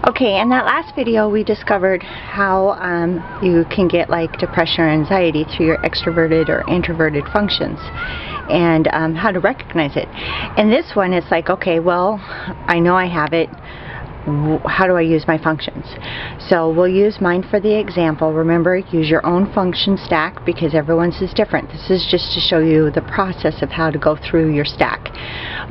Okay, in that last video we discovered how you can get like depression or anxiety through your extroverted or introverted functions and how to recognize it. In this one it's like, okay, well, I know I have it. How do I use my functions? So we'll use mine for the example. Remember, use your own function stack because everyone's is different. This is just to show you the process of how to go through your stack.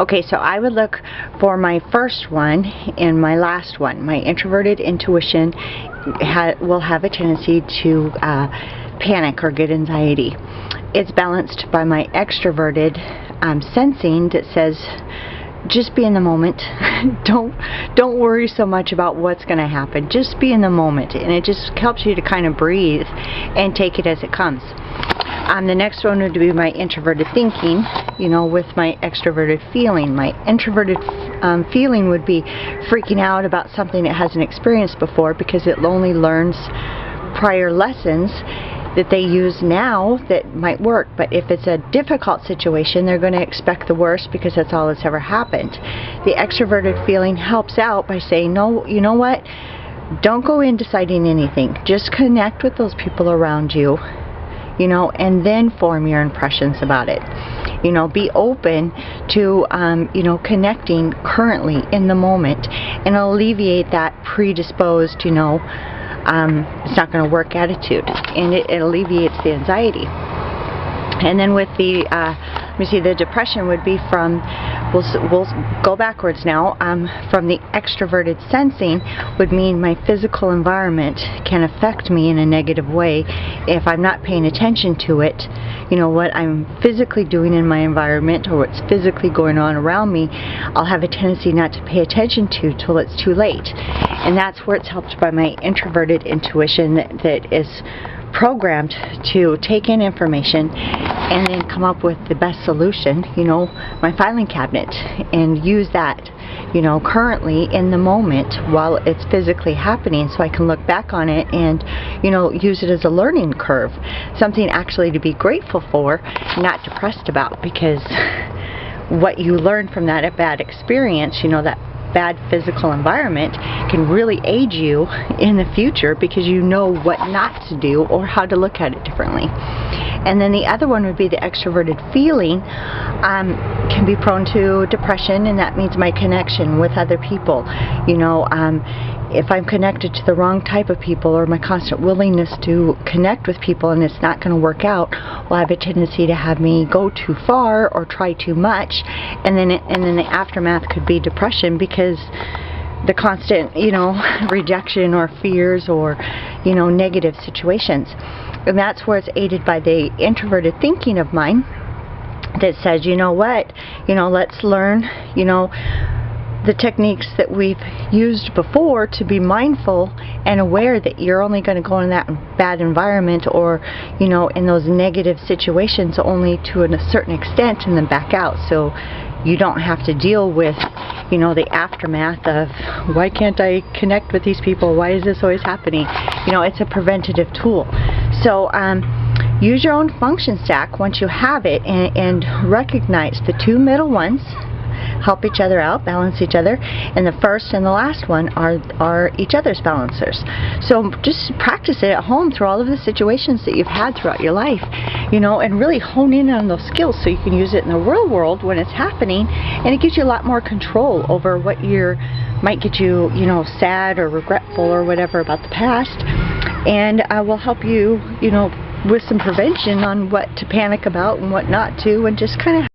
Okay, so I would look for my first one and my last one. My introverted intuition will have a tendency to panic or get anxiety. It's balanced by my extroverted sensing that says, just be in the moment. Don't worry so much about what's going to happen. Just be in the moment, and it just helps you to kind of breathe and take it as it comes. The next one would be my introverted thinking, with my extroverted feeling. My introverted feeling would be freaking out about something it hasn't experienced before because it only learns prior lessons that they use now that might work. But if it's a difficult situation, they're going to expect the worst because that's all that's ever happened. The extroverted feeling helps out by saying, no, you know what? Don't go in deciding anything. Just connect with those people around you, and then form your impressions about it. Be open to, connecting currently in the moment and alleviate that predisposed, it's not going to work attitude, and it alleviates the anxiety. And then with the the depression would be from, we'll go backwards now, from the extroverted sensing would mean my physical environment can affect me in a negative way if I'm not paying attention to it. What I'm physically doing in my environment or what's physically going on around me, I'll have a tendency not to pay attention to till it's too late. And that's where it's helped by my introverted intuition that is programmed to take in information and then come up with the best solution, my filing cabinet, and use that, currently in the moment while it's physically happening, so I can look back on it and, use it as a learning curve, something actually to be grateful for, not depressed about, because what you learn from that bad experience, that bad physical environment, can really aid you in the future because you know what not to do or how to look at it differently. And then the other one would be the extroverted feeling can be prone to depression, and that means my connection with other people. If I'm connected to the wrong type of people, or my constant willingness to connect with people and it's not going to work out, will have a tendency to have me go too far or try too much, and then the aftermath could be depression because the constant, rejection or fears or, negative situations. And that's where it's aided by the introverted thinking of mine that says, let's learn, the techniques that we've used before to be mindful and aware that you're only going to go in that bad environment or, in those negative situations only to a certain extent and then back out. So you don't have to deal with, the aftermath of, why can't I connect with these people? Why is this always happening? It's a preventative tool. So use your own function stack once you have it, and recognize the two middle ones help each other out, balance each other, and the first and the last one are each other's balancers. So just practice it at home through all of the situations that you've had throughout your life, and really hone in on those skills so you can use it in the real world when it's happening, and it gives you a lot more control over what might get you, sad or regretful or whatever about the past, and will help you, with some prevention on what to panic about and what not to, and just kind of